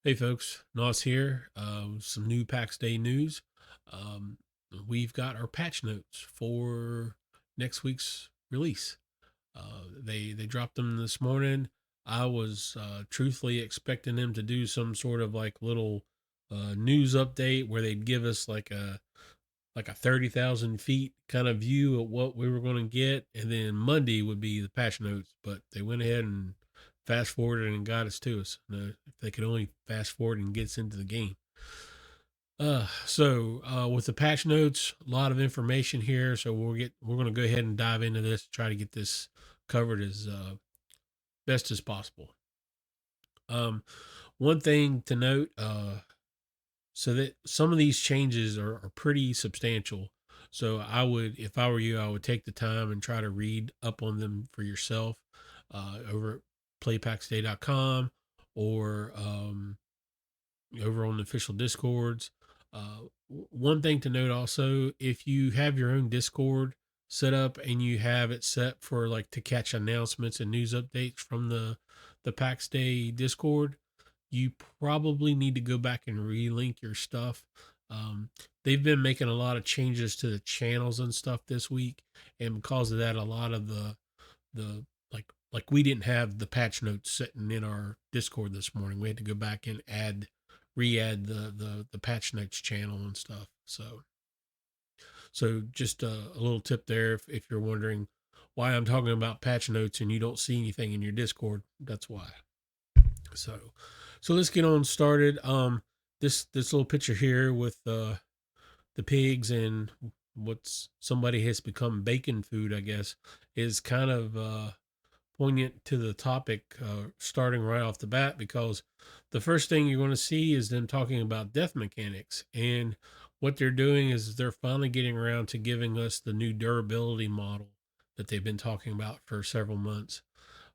Hey folks, Nos here. Some new Pax Day news. Um, we've got our patch notes for next week's release. They dropped them this morning. I was truthfully expecting them to do some sort of like little news update where they'd give us like a 30,000 feet kind of view of what we were going to get, and then Monday would be the patch notes. But they went ahead and fast forwarded and got us to us. If they could only fast forward and get us into the game. With the patch notes, a lot of information here. So we're going to go ahead and dive into this, try to get this covered as best as possible. One thing to note, so that some of these changes are pretty substantial. So if I were you, I would take the time and try to read up on them for yourself over at playpaxday.com or over on the official discords. One thing to note also, if you have your own discord set up and you have it set for like to catch announcements and news updates from the Pax Day discord, you probably need to go back and relink your stuff. Um, they've been making a lot of changes to the channels and stuff this week, and because of that, a lot of the like we didn't have the patch notes sitting in our Discord this morning. We had to go back and re-add the patch notes channel and stuff. So just a little tip there if you're wondering why I'm talking about patch notes and you don't see anything in your Discord, that's why. So, so let's get on started. This little picture here with the pigs and what's somebody has become bacon food, I guess, is kind of poignant to the topic, starting right off the bat, because the first thing you're going to see is them talking about death mechanics, and what they're doing is they're finally getting around to giving us the new durability model that they've been talking about for several months.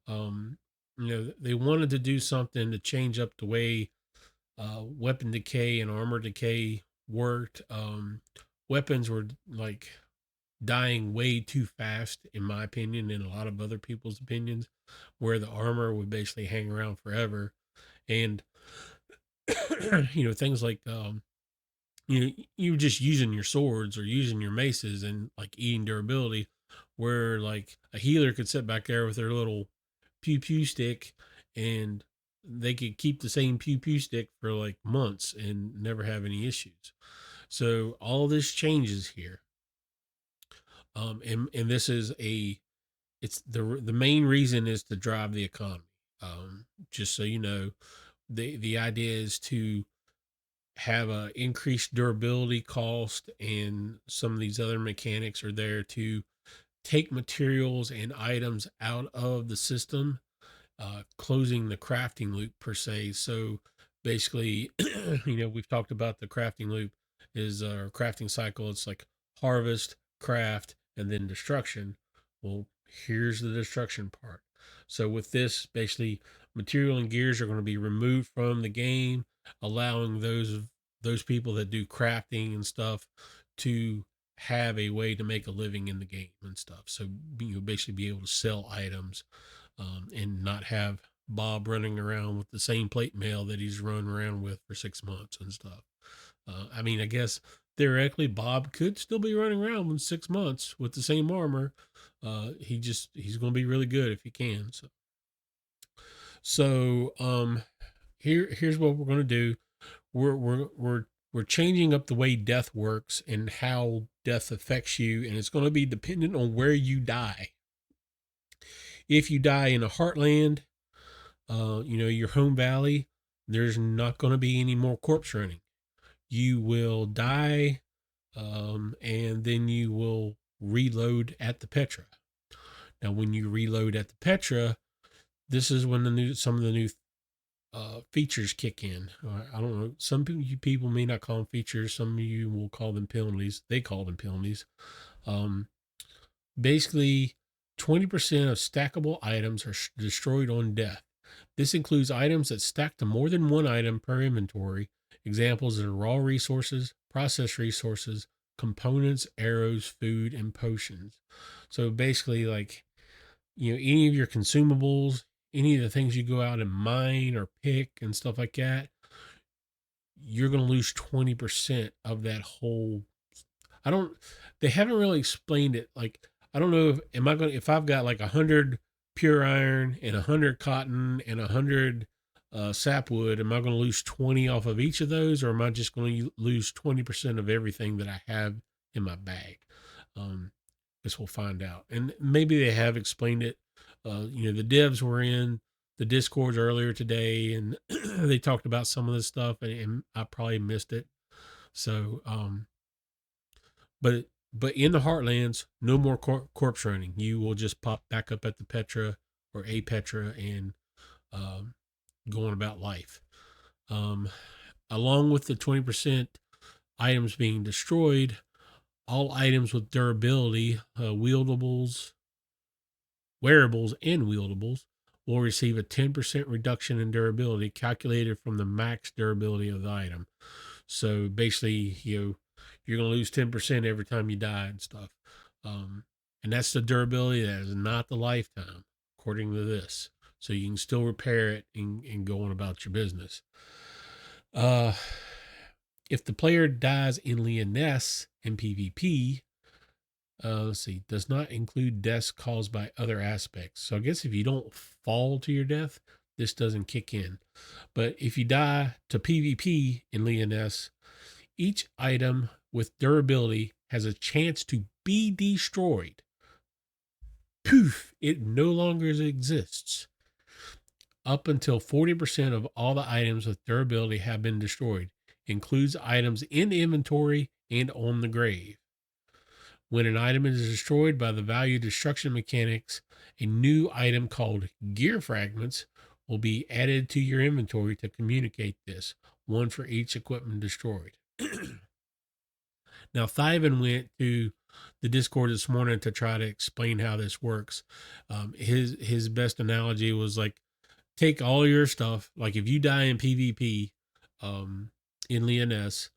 Um, they wanted to do something to change up the way weapon decay and armor decay worked. Weapons were like dying way too fast, in my opinion, and a lot of other people's opinions, where the armor would basically hang around forever. And things like you just using your swords or using your maces and like eating durability, where like a healer could sit back there with their little pew pew stick and they could keep the same pew pew stick for like months and never have any issues. So all this changes here. And this is it's the main reason is to drive the economy. Just so you know, the idea is to have a increased durability cost, and some of these other mechanics are there to take materials and items out of the system, closing the crafting loop per se. So basically, we've talked about the crafting loop is our crafting cycle. It's like harvest, craft, and then destruction. Well, here's the destruction part. So with this, basically, material and gears are going to be removed from the game, allowing those people that do crafting and stuff to have a way to make a living in the game and stuff. So you basically be able to sell items, and not have Bob running around with the same plate mail that he's run around with for 6 months and stuff. I mean, I guess theoretically Bob could still be running around in 6 months with the same armor. He's going to be really good if he can. So here's what we're going to do. We're changing up the way death works and how death affects you, and it's going to be dependent on where you die. If you die in a heartland, your home valley, there's not going to be any more corpse running. You will die, and then you will reload at the Petra. Now, when you reload at the Petra, this is when some of the new features kick in. I don't know. Some people may not call them features. Some of you will call them penalties. They call them penalties. Um, Basically, 20% of stackable items are destroyed on death. This includes items that stack to more than one item per inventory. Examples are raw resources, processed resources, components, arrows, food, and potions. So basically, like, any of your consumables, any of the things you go out and mine or pick and stuff like that, you're going to lose 20% of that whole. I don't, they haven't really explained it. Like, I don't know if I've got like 100 pure iron and 100 cotton and 100 sapwood, am I going to lose 20 off of each of those, or am I just going to lose 20% of everything that I have in my bag? Um, guess we'll find out. And maybe they have explained it. The devs were in the discords earlier today, and they talked about some of this stuff, and I probably missed it. So, but in the Heartlands, no more corpse running. You will just pop back up at the Petra or a Petra and um, going about life. Um, Along with the 20% items being destroyed, all items with durability, wieldables, wearables, and wieldables will receive a 10% reduction in durability calculated from the max durability of the item. So basically, you're going to lose 10% every time you die and stuff. Um, and that's the durability. That is not the lifetime, according to this. So you can still repair it and go on about your business. Uh, if the player dies in Lyonesse in PvP, let's see, does not include deaths caused by other aspects. So I guess if you don't fall to your death, this doesn't kick in. But if you die to PvP in Lyonesse, each item with durability has a chance to be destroyed. Poof, it no longer exists. Up until 40% of all the items with durability have been destroyed, includes items in the inventory and on the grave. When an item is destroyed by the value destruction mechanics, a new item called gear fragments will be added to your inventory to communicate this, one for each equipment destroyed. Now, Thiven went to the Discord this morning to try to explain how this works. His best analogy was like, take all your stuff. Like if you die in PvP, in Lyonesse,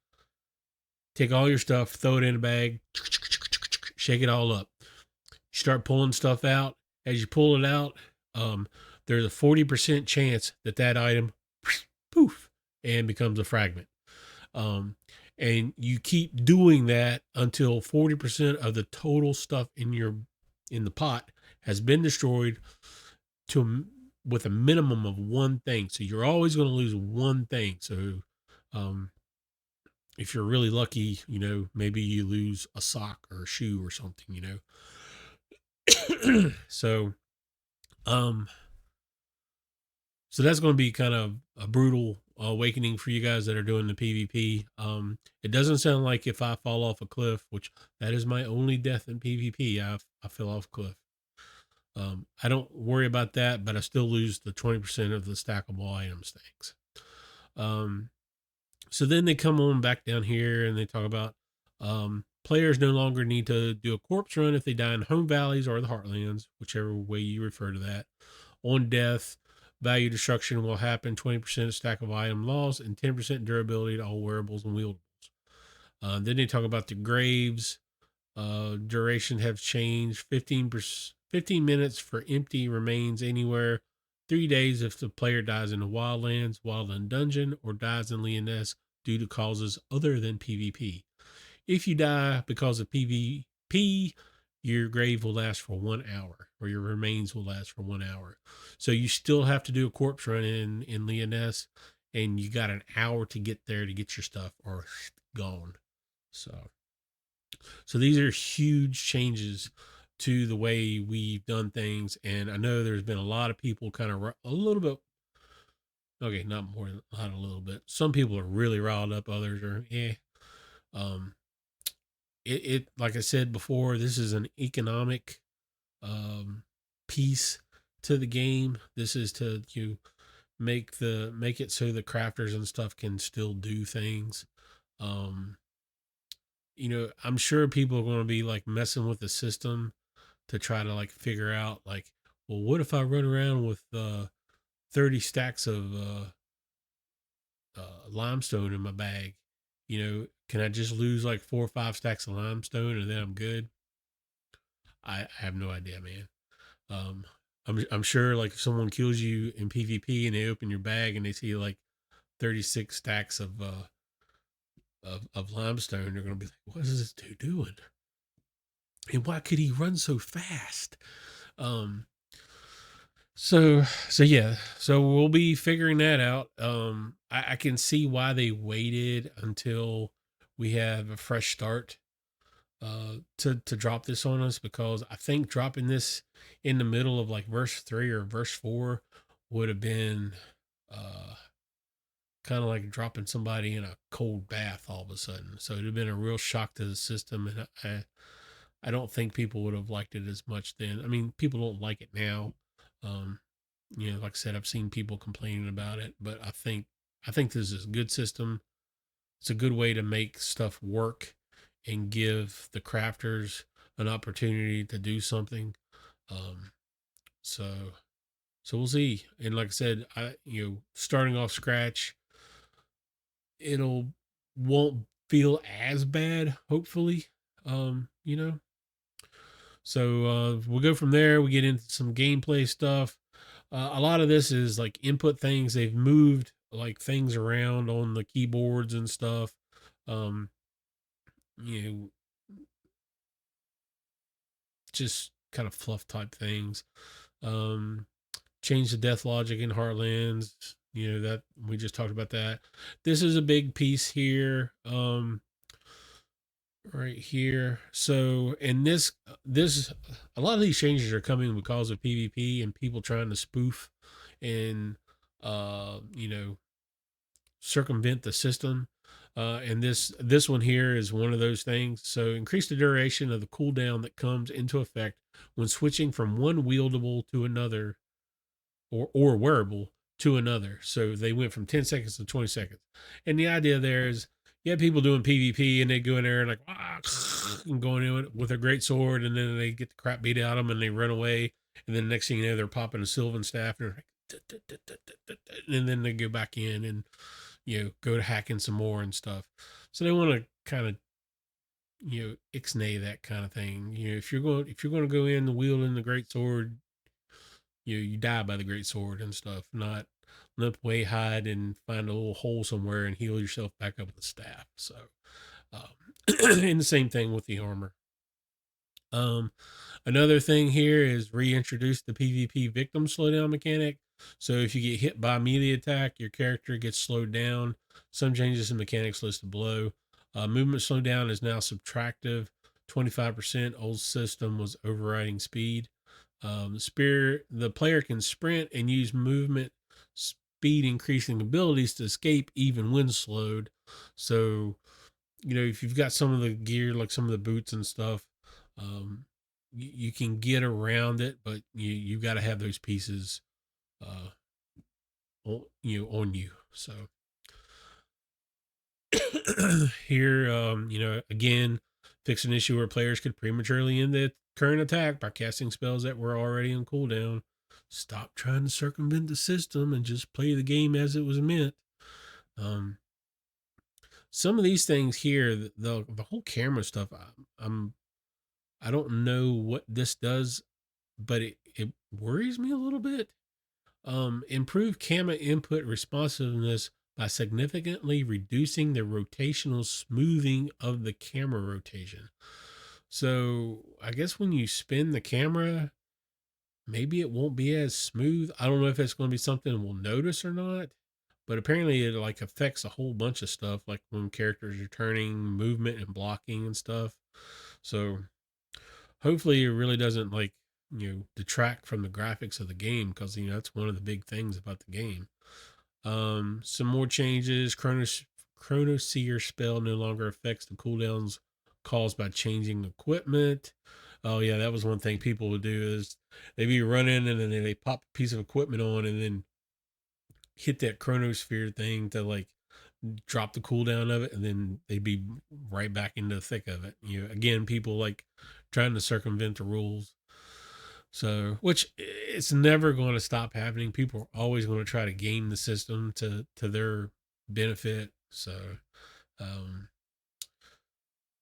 take all your stuff, throw it in a bag, shake it all up. You start pulling stuff out. As you pull it out, there's a 40% chance that that item poof and becomes a fragment. Um, and you keep doing that until 40% of the total stuff in the pot has been destroyed to with a minimum of one thing. So you're always going to lose one thing. So um, if you're really lucky, maybe you lose a sock or a shoe or something. So um, so that's going to be kind of a brutal awakening for you guys that are doing the PvP. It doesn't sound like if I fall off a cliff, which that is my only death in PvP, I fell off a cliff. I don't worry about that, but I still lose the 20% of the stackable items things. So then they come on back down here and they talk about players no longer need to do a corpse run if they die in home valleys or the heartlands, whichever way you refer to that. On death, value destruction will happen, 20% stack of item loss, and 10% durability to all wearables and wieldables. Then they talk about the graves. Duration have changed, 15 minutes for empty remains anywhere, 3 days if the player dies in the wildlands, wildland dungeon, or dies in Lyonesse due to causes other than PvP. If you die because of PvP, your grave will last for 1 hour, or your remains will last for 1 hour. So you still have to do a corpse run in Lyonesse, and you got an hour to get there to get your stuff, or gone. So these are huge changes to the way we've done things, and I know there's been a lot of people kind of a little bit. Okay, not more, not a little bit. Some people are really riled up. Others are, Um, it like I said before, this is an economic um piece to the game. This is to make it so the crafters and stuff can still do things. Um, I'm sure people are going to be like messing with the system to try to like figure out like, well, what if I run around with 30 stacks of limestone in my bag? Can I just lose like 4 or 5 stacks of limestone and then I'm good? I have no idea, man. Um, I'm sure like if someone kills you in PvP and they open your bag and they see like 36 stacks of limestone, they're going to be like, what is this dude doing? And why could he run so fast? Um, so yeah, so we'll be figuring that out. I can see why they waited until we have a fresh start to drop this on us, because I think dropping this in the middle of like verse 3 or verse 4 would have been uh kind of like dropping somebody in a cold bath all of a sudden. So it'd have been a real shock to the system, and I don't think people would have liked it as much then. I mean, people don't like it now. Um, like I said, I've seen people complaining about it, but I think this is a good system. It's a good way to make stuff work and give the crafters an opportunity to do something. Um, so so we'll see. And like I said, starting off scratch, it'll won't feel as bad, hopefully. Um, you know. So we'll go from there. We get into some gameplay stuff. A lot of this is like input things. They've moved like things around on the keyboards and stuff. Um, you know, just kind of fluff type things. Um, change the death logic in Heartlands. That we just talked about that. This is a big piece here. Right here. So, and this a lot of these changes are coming because of PvP and people trying to spoof and circumvent the system. And this one here is one of those things. So increase the duration of the cooldown that comes into effect when switching from one wieldable to another, or wearable to another. So they went from 10 seconds to 20 seconds. And the idea there is you have people doing PvP and they go in there and like and going in with a great sword, and then they get the crap beat out of them and they run away. And then next thing you know, they're popping a sylvan staff and they're like, and then they go back in and go to hacking some more and stuff. So they want to kind of ixnay that kind of thing. If you're going to go in wielding the great sword, you die by the great sword and stuff, not limp way, hide and find a little hole somewhere and heal yourself back up with the staff. So and the same thing with the armor. um Another thing here is reintroduce the PvP victim slowdown mechanic. So if you get hit by a melee attack, your character gets slowed down. Some changes in mechanics listed below. Movement slowdown is now subtractive 25%. Old system was overriding speed. The player can sprint and use movement speed increasing abilities to escape even when slowed. So, if you've got some of the gear, like some of the boots and stuff, you can get around it, but you got to have those pieces, uh, on you. So here, again, fix an issue where players could prematurely end the current attack by casting spells that were already on cooldown. Stop trying to circumvent the system and just play the game as it was meant. Um, some of these things here, the whole camera stuff, I don't know what this does, but it worries me a little bit. Improve camera input responsiveness by significantly reducing the rotational smoothing of the camera rotation. So I guess when you spin the camera, maybe it won't be as smooth. I don't know if it's going to be something we'll notice or not, but apparently it like affects a whole bunch of stuff, like when characters are turning, movement and blocking and stuff. So hopefully it really doesn't like detract from the graphics of the game, because that's one of the big things about the game. Some more changes. Chronoseer spell no longer affects the cooldowns caused by changing equipment. Oh yeah, that was one thing people would do is they'd be running and then they pop a piece of equipment on and then hit that chronosphere thing to like drop the cooldown of it, and then they'd be right back into the thick of it. Again, people like trying to circumvent the rules. So, which it's never going to stop happening. People are always going to try to game the system to their benefit. So, um,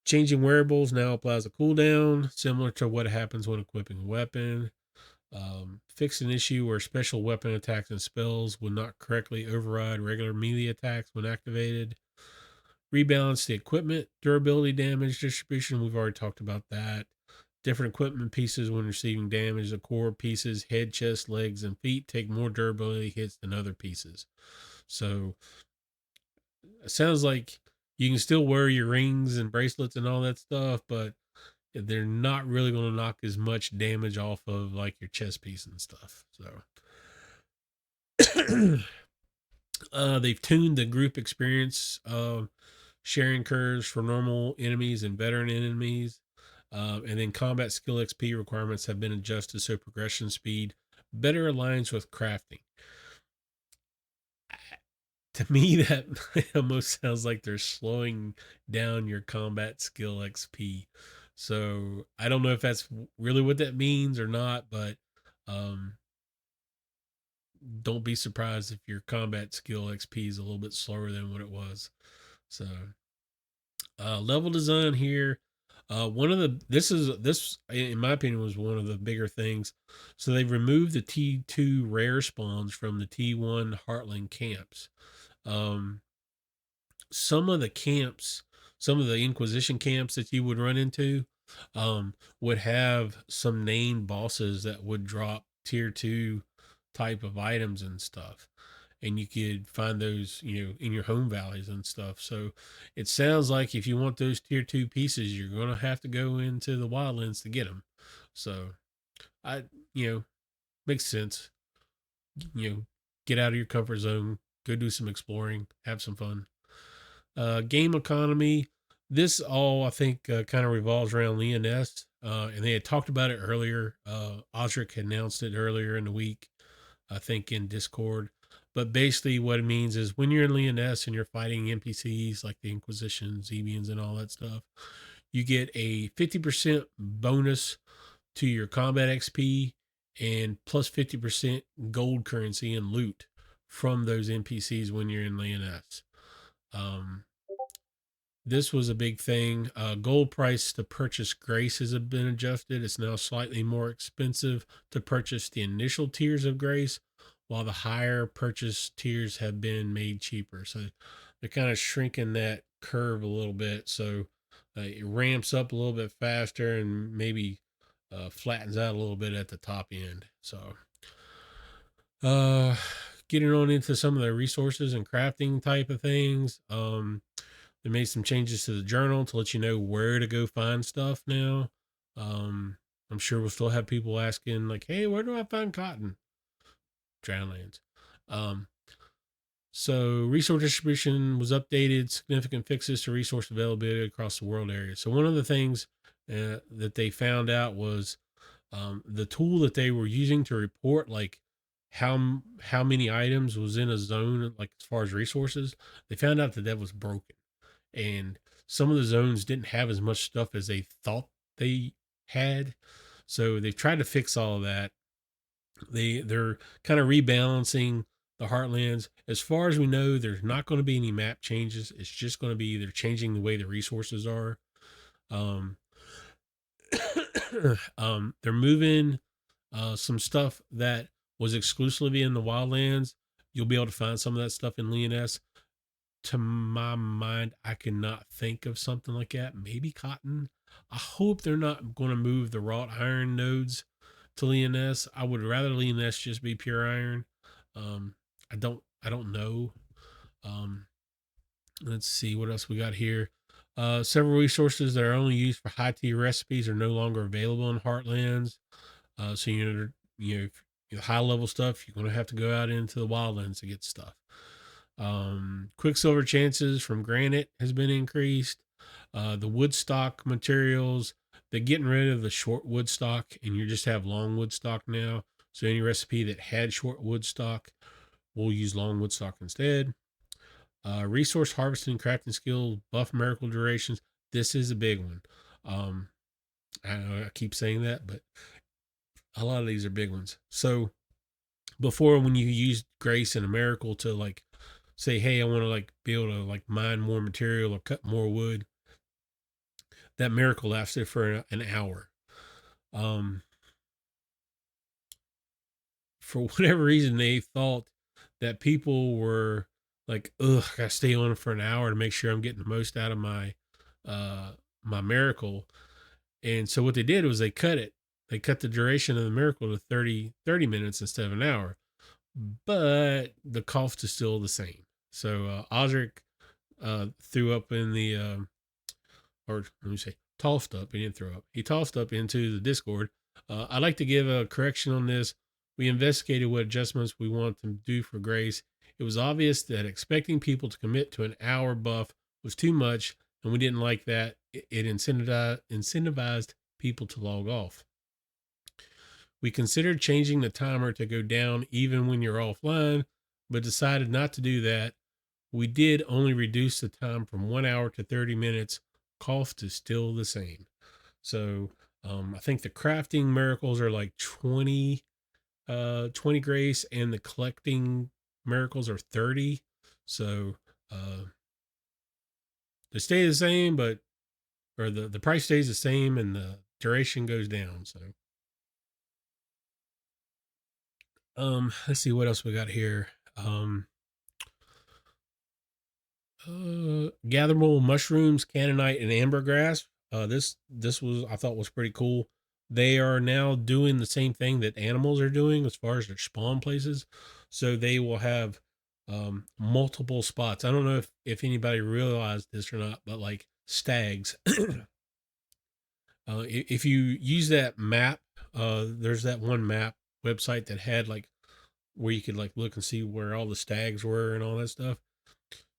changing wearables now applies a cooldown similar to what happens when equipping a weapon. Fix an issue where special weapon attacks and spells would not correctly override regular melee attacks when activated. Rebalance the equipment, durability, damage distribution. We've already talked about that. Different equipment pieces when receiving damage. The core pieces, head, chest, legs, and feet, take more durability hits than other pieces. So it sounds like you can still wear your rings and bracelets and all that stuff, but they're not really going to knock as much damage off of like your chest piece and stuff. So they've tuned the group experience sharing curves for normal enemies and veteran enemies. And then combat skill XP requirements have been adjusted so progression speed better aligns with crafting. To me, that almost sounds like they're slowing down your combat skill XP. So I don't know if that's really what that means or not, but um, don't be surprised if your combat skill XP is a little bit slower than what it was. So level design here. One of the this in my opinion was one of the bigger things. So they've removed the T2 rare spawns from the T1 Heartland camps. Um, some of the camps, some of the Inquisition camps that you would run into, would have some named bosses that would drop tier 2 type of items and stuff. And you could find those, in your home valleys and stuff. So it sounds like if you want those tier 2 pieces, you're going to have to go into the wildlands to get them. So I, makes sense. You know, get out of your comfort zone, go do some exploring, have some fun. Game economy. This all I think kind of revolves around Leoness, and they had talked about it earlier. Osric had announced it earlier in the week, I think in Discord. But basically, what it means is when you're in Leoness and you're fighting NPCs like the Inquisition, Zebians, and all that stuff, you get a 50% bonus to your combat XP and plus 50% gold currency and loot from those NPCs when you're in Leoness. Um, this was a big thing. Gold price to purchase Grace has been adjusted. It's now slightly more expensive to purchase the initial tiers of Grace, while the higher purchase tiers have been made cheaper. So they're kind of shrinking that curve a little bit. So it ramps up a little bit faster and maybe flattens out a little bit at the top end. So uh, getting on into some of the resources and crafting type of things. They made some changes to the journal to let you know where to go find stuff now. Um, I'm sure we'll still have people asking, like, hey, where do I find cotton? Drownlands. Um, so resource distribution was updated, significant fixes to resource availability across the world area. So one of the things that they found out was the tool that they were using to report like how many items was in a zone, like as far as resources, they found out that that was broken, and some of the zones didn't have as much stuff as they thought they had. So they've tried to fix all of that. They're kind of rebalancing the heartlands. As far as we know, there's not going to be any map changes. It's just going to be they're changing the way the resources are. Um, they're moving some stuff that was exclusively in the wildlands. You'll be able to find some of that stuff in Leoness. To my mind, I cannot think of something like that. Maybe cotton. I hope they're not going to move the wrought iron nodes to Leoness. I would rather Leoness just be pure iron. Um, I don't know. Um, let's see what else we got here. Several resources that are only used for high tier recipes are no longer available in Heartlands. So high level stuff, you're going to have to go out into the wildlands to get stuff. Quicksilver chances from granite has been increased. The wood stock materials, they're getting rid of the short wood stock, and you just have long wood stock now. So any recipe that had short wood stock will use long wood stock instead. Resource harvesting, crafting skill, buff miracle durations. This is a big one. Um, I keep saying that, but a lot of these are big ones. So before, when you used grace and a miracle to like say, hey, I want to like be able to like mine more material or cut more wood, that miracle lasted for an hour. Um, for whatever reason, they thought that people were like, ugh, I gotta stay on for an hour to make sure I'm getting the most out of uh my miracle. And so what they did was they cut it. They cut the duration of the miracle to 30 minutes instead of an hour. But the cost is still the same. So Osric threw up in the or let me say, tossed up. He didn't throw up. He tossed up into the Discord. I'd like to give a correction on this. We investigated what adjustments we want to do for Grace. It was obvious that expecting people to commit to an hour buff was too much, and we didn't like that. It incentivized people to log off. We considered changing the timer to go down even when you're offline, but decided not to do that. We did only reduce the time from 1 hour to 30 minutes. Cost is still the same. So I think the crafting miracles are like 20 grace, and the collecting miracles are 30. So they stay the same, but or the price stays the same and the duration goes down. So let's see what else we got here. Gatherable mushrooms, cannonite, and ambergrass. This was, I thought, was pretty cool. They are now doing the same thing that animals are doing as far as their spawn places. So they will have multiple spots. I don't know if anybody realized this or not, but like stags, if you use that map, there's that one map website that had like where you could like look and see where all the stags were and all that stuff.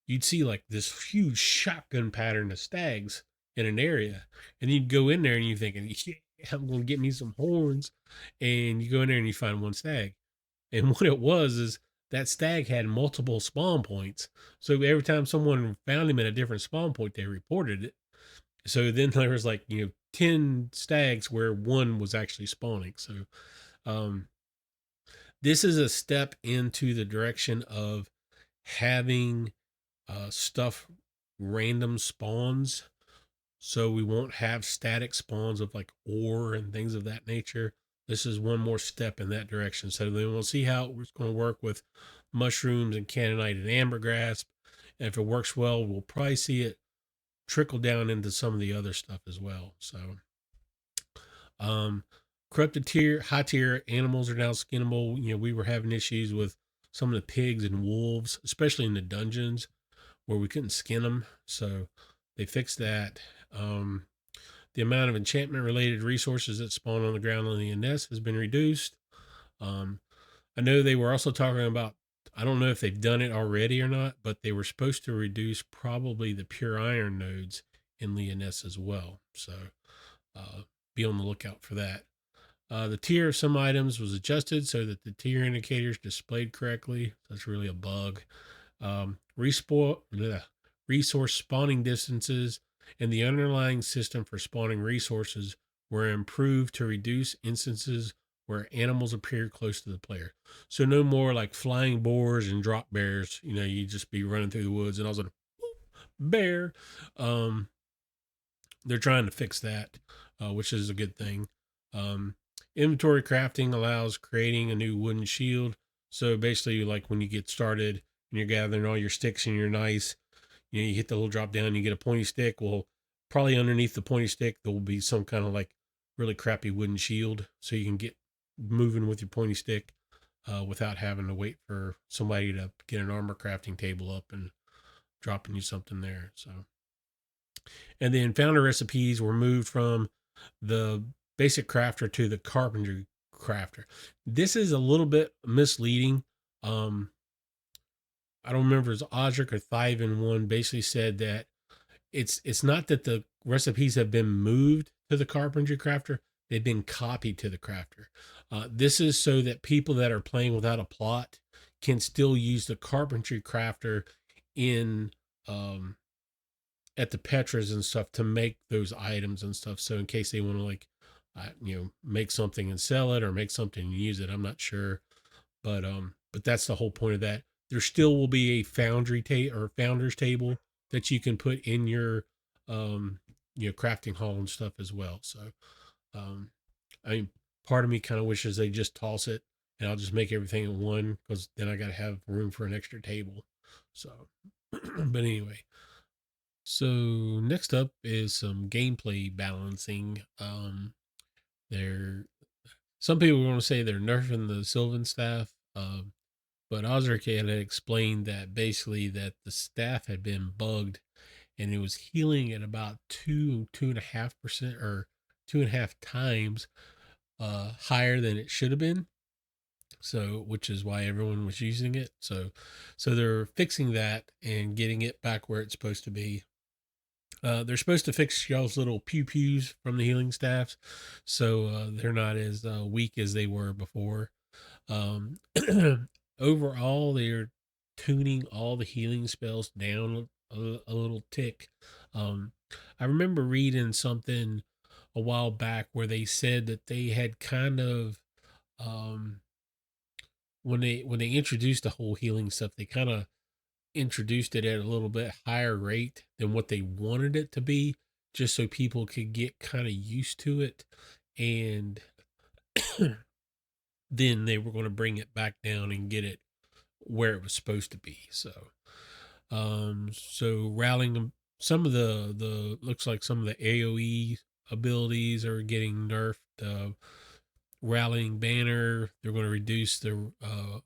You'd see like this huge shotgun pattern of stags in an area, and you'd go in there and you're thinking, yeah, I'm going to get me some horns, and you go in there and you find one stag, and what it was is that stag had multiple spawn points. So every time someone found him at a different spawn point, they reported it. So then there was like 10 stags where one was actually spawning. So um, this is a step into the direction of having stuff random spawns, so we won't have static spawns of like ore and things of that nature. This is one more step in that direction. So then we'll see how it's going to work with mushrooms and cannonite and ambergrass. And if it works well, we'll probably see it trickle down into some of the other stuff as well. So um corrupted tier, high tier animals are now skinnable. We were having issues with some of the pigs and wolves, especially in the dungeons where we couldn't skin them. So they fixed that. The amount of enchantment related resources that spawn on the ground on the NS has been reduced. Um, I know they were also talking about, I don't know if they've done it already or not, but they were supposed to reduce probably the pure iron nodes in Leoness as well. So uh, be on the lookout for that. The tier of some items was adjusted so that the tier indicators displayed correctly. That's really a bug. Resource spawning distances and the underlying system for spawning resources were improved to reduce instances where animals appear close to the player. So no more like flying boars and drop bears. You just be running through the woods and all of a sudden, bear. Um, they're trying to fix that, which is a good thing. Um, Inventory crafting allows creating a new wooden shield. So basically, like when you get started and you're gathering all your sticks and you're nice, you hit the little drop down, you get a pointy stick. Well, probably underneath the pointy stick, there will be some kind of like really crappy wooden shield. So you can get moving with your pointy stick without having to wait for somebody to get an armor crafting table up and dropping you something there. So, and then founder recipes were moved from the basic crafter to the carpentry crafter. This is a little bit misleading. I don't remember if it was Odric or Thiven one basically said that it's not that the recipes have been moved to the carpentry crafter, they've been copied to the crafter. This is so that people that are playing without a plot can still use the carpentry crafter in at the Petras and stuff to make those items and stuff. So in case they want to like make something and sell it or make something and use it, I'm not sure, but that's the whole point of that. There still will be a or founders table that you can put in your crafting hall and stuff as well. So um I mean, part of me kind of wishes they just toss it and I'll just make everything in one because then I got to have room for an extra table. So, but anyway, so next up is some gameplay balancing. There, some people want to say they're nerfing the Sylvan staff, but Osric had explained that basically that the staff had been bugged and it was healing at about 2.5% or 2.5 times higher than it should have been. So, which is why everyone was using it. So they're fixing that and getting it back where it's supposed to be. They're supposed to fix y'all's little pew pews from the healing staffs, so they're not as weak as they were before. Um, Overall, they're tuning all the healing spells down a little tick. Um, I remember reading something a while back where they said that they had kind of um, when they introduced the whole healing stuff, they kind of introduced it at a little bit higher rate than what they wanted it to be, just so people could get kind of used to it, and then they were going to bring it back down and get it where it was supposed to be. So rallying them, some of the looks like some of the AOE abilities are getting nerfed. Rallying banner, they're going to reduce the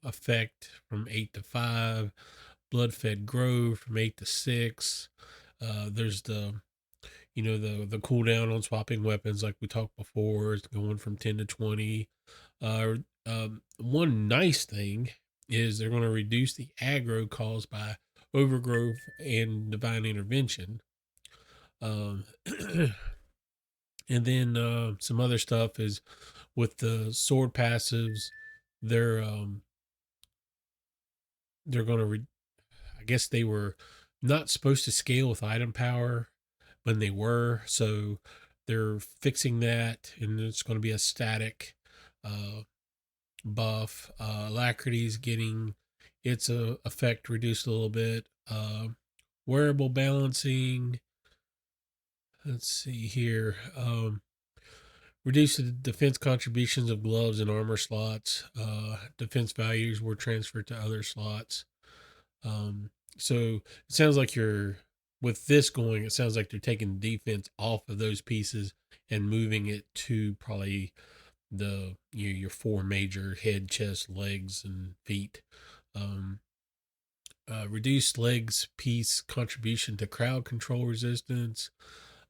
effect from 8 to 5. Blood-fed grove from 8 to 6. There's the cooldown on swapping weapons like we talked before is going from 10 to 20. Uh, One nice thing is they're going to reduce the aggro caused by overgrowth and divine intervention. Um, and then some other stuff is with the sword passives. They're um, they're going to I guess they were not supposed to scale with item power, when they were. So they're fixing that, and it's going to be a static uh, buff. Alacrity's getting its effect reduced a little bit. Wearable balancing. Let's see here. Reduce the defense contributions of gloves and armor slots. Defense values were transferred to other slots. So it sounds like you're with this going. It sounds like they're taking defense off of those pieces and moving it to probably your four major head, chest, legs, and feet. Um, Reduced legs piece contribution to crowd control resistance.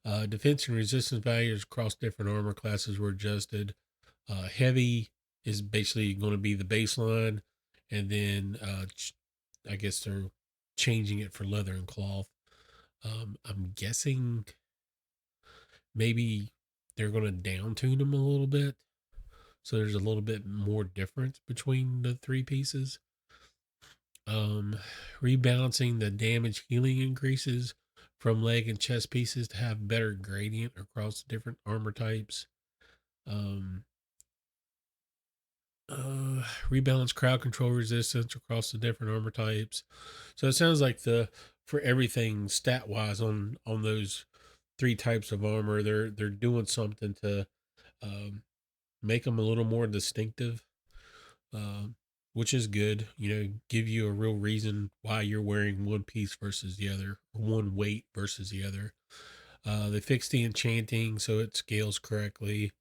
Defense and resistance values across different armor classes were adjusted. Heavy is basically going to be the baseline, and then I guess they're changing it for leather and cloth. I'm guessing maybe they're going to down tune them a little bit, so there's a little bit more difference between the three pieces. Um, Rebalancing the damage healing increases from leg and chest pieces to have better gradient across different armor types. Um, Rebalance crowd control resistance across the different armor types. So it sounds like the for everything stat wise on those three types of armor, they're doing something to um, make them a little more distinctive, um, which is good. Give you a real reason why you're wearing one piece versus the other, one weight versus the other. They fixed the enchanting so it scales correctly.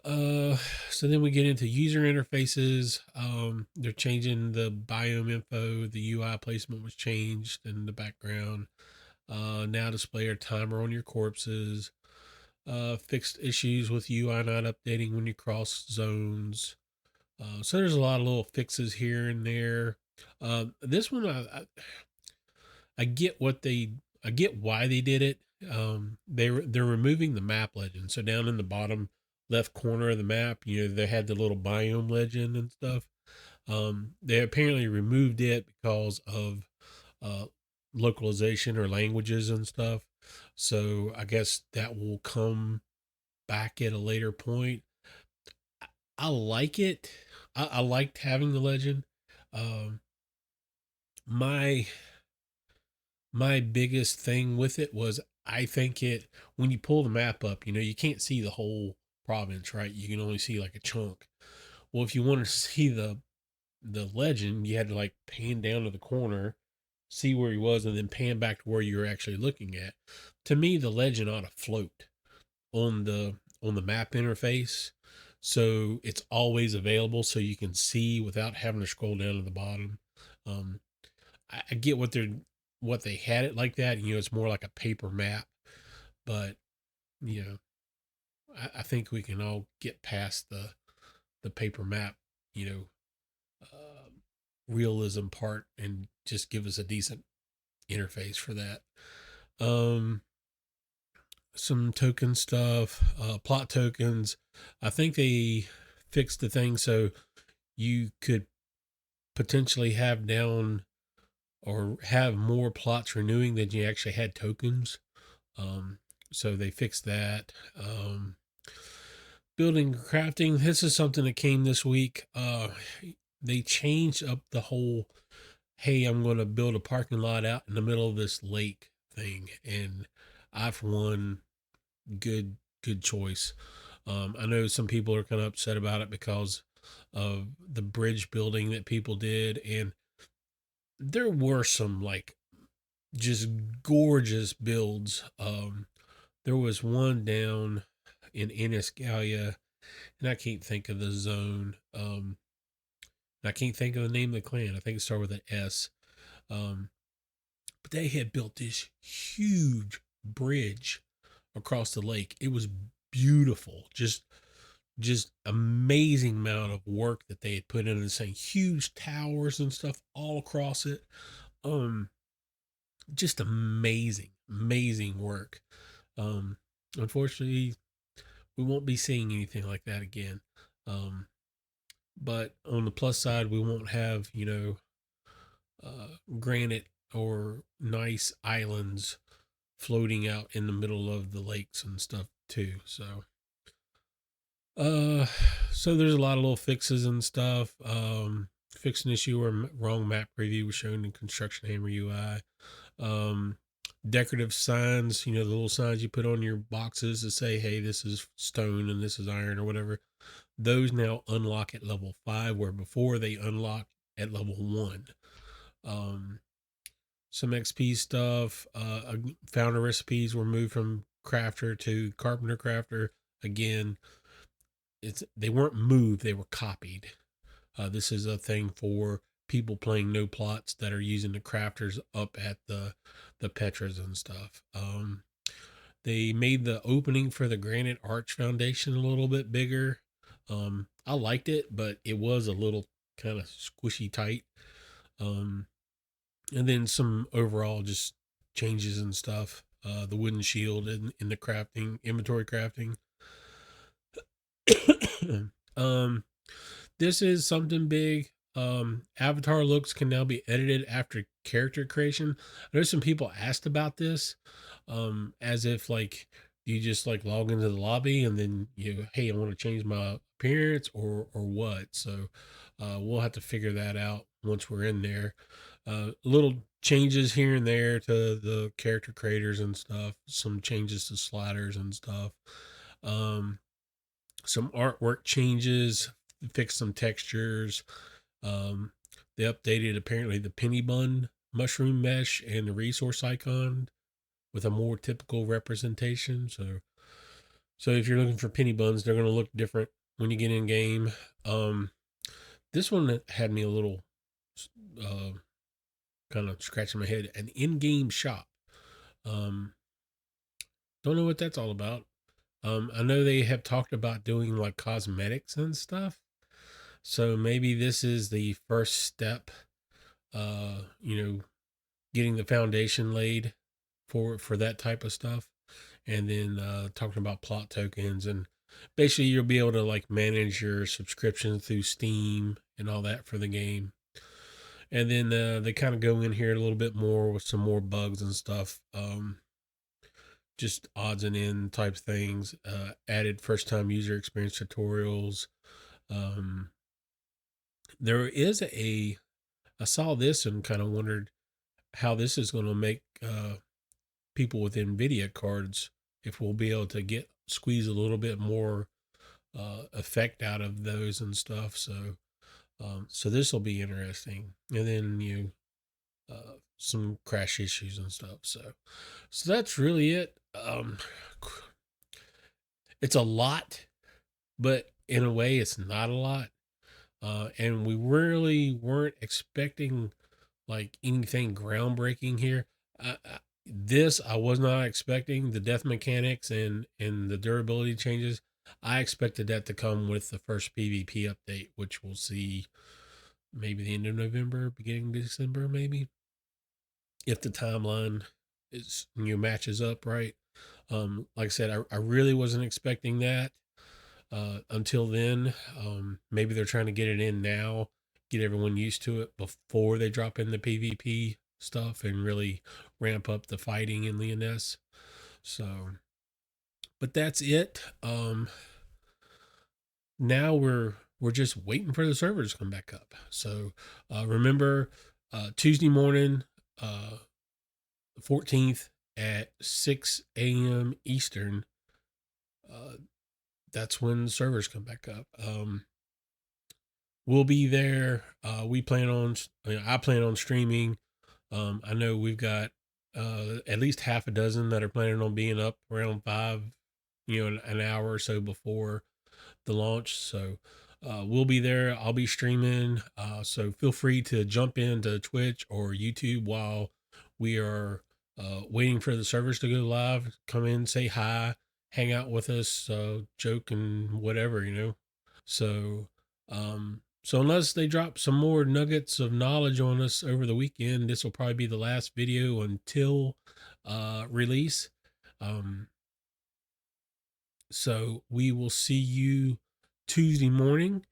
Uh, so then we get into user interfaces. They're changing the biome info. The UI placement was changed in the background. Now display a timer on your corpses. Fixed issues with UI not updating when you cross zones. So there's a lot of little fixes here and there. This one, I get I get why they did it. They're removing the map legend. So down in the bottom left corner of the map, they had the little biome legend and stuff. They apparently removed it because of uh, localization or languages and stuff. So I guess that will come back at a later point. I like it. I liked having the legend. Um, my my biggest thing with it was I think it when you pull the map up, you can't see the whole province, right? You can only see like a chunk. Well, if you want to see the legend, you had to like pan down to the corner, see where he was, and then pan back to where you were actually looking at. To me, the legend ought to float on the map interface, so it's always available, so you can see without having to scroll down to the bottom. Um, I get what they had it like that. You know, it's more like a paper map, but you know, I think we can all get past the paper map. You know, uh, realism part and just give us a decent interface for that. Um, some token stuff, plot tokens. I think they fixed the thing so you could potentially have down or have more plots renewing than you actually had tokens. Um, so they fixed that. Building crafting. This is something that came this week. They changed up the whole, hey, I'm going to build a parking lot out in the middle of this lake thing. And I, for one, good choice. I know some people are kind of upset about it because of the bridge building that people did. And there were some like just gorgeous builds. There was one down in Iniscalia, and I can't think of the zone. I can't think of the name of the clan. I think it started with an S. Um, but they had built this huge bridge across the lake. It was beautiful. Just amazing amount of work that they had put in and saying huge towers and stuff all across it. Um, just amazing work. Um, Unfortunately, we won't be seeing anything like that again. Um, but on the plus side, we won't have, granite or nice islands floating out in the middle of the lakes and stuff too. Uh, so there's a lot of little fixes and stuff. Fix an issue where wrong map preview was shown in Construction Hammer UI. Um, Decorative signs, the little signs you put on your boxes to say, hey, this is stone and this is iron or whatever. Those now unlock at level 5, where before they unlocked at level 1. Um, some XP stuff. Founder recipes were moved from crafter to carpenter crafter. Again, they weren't moved; they were copied. This is a thing for people playing no plots that are using the crafters up at the Petras and stuff. They made the opening for the granite arch foundation a little bit bigger. I liked it, but it was a little kind of squishy tight. Um, and then some overall just changes and stuff. The wooden shield in the crafting inventory crafting. um, this is something big. Avatar looks can now be edited after character creation. I know some people asked about this, as if like you just like log into the lobby and then hey, I want to change my appearance or what. So we'll have to figure that out once we're in there. Little changes here and there to the character creators and stuff. Some changes to sliders and stuff. Um, some artwork changes, fixed some textures. Um, they updated apparently the penny bun mushroom mesh and the resource icon with a more typical representation. So if you're looking for penny buns, they're going to look different when you get in game. This one had me a little uh, kind of scratching my head. An in-game shop. Um, don't know what that's all about. I know they have talked about doing like cosmetics and stuff. So maybe this is the first step, getting the foundation laid for that type of stuff. And then talking about plot tokens, and basically you'll be able to like manage your subscription through Steam and all that for the game. And then they kind of go in here a little bit more with some more bugs and stuff. Just odds and end type things. Added first time user experience tutorials. Um, there is I saw this and kind of wondered how this is going to make people with NVIDIA cards, if we'll be able to squeeze a little bit more effect out of those and stuff. So so this will be interesting. And then some crash issues and stuff. So that's really it. It's a lot, but in a way, it's not a lot. And we really weren't expecting like anything groundbreaking here. This I was not expecting, the death mechanics and the durability changes. I expected that to come with the first PvP update, which we'll see maybe the end of November, beginning of December, maybe, if the timeline is matches up right. Like I said, I really wasn't expecting that until then. Maybe they're trying to get it in now, get everyone used to it before they drop in the PvP stuff and really ramp up the fighting in Lyoness. So, but that's it. Now we're just waiting for the servers to come back up. So remember, Tuesday morning, 14th at 6 a.m. Eastern. That's when the servers come back up. We'll be there. We plan on. I plan on streaming. I know we've got at least half a dozen that are planning on being up around 5, an hour or so before the launch. So we'll be there. I'll be streaming. So feel free to jump into Twitch or YouTube while we are waiting for the servers to go live. Come in, say hi, hang out with us, joke and whatever. So, so unless they drop some more nuggets of knowledge on us over the weekend, this will probably be the last video until release. So we will see you Tuesday morning.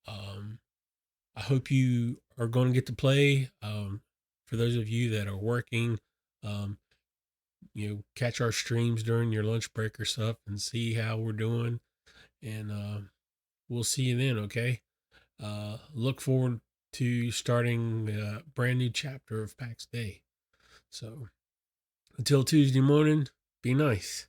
I hope you are going to get to play. For those of you that are working, um, catch our streams during your lunch break or stuff and see how we're doing. And we'll see you then, okay? Look forward to starting a brand new chapter of Pax Day. So until Tuesday morning, be nice.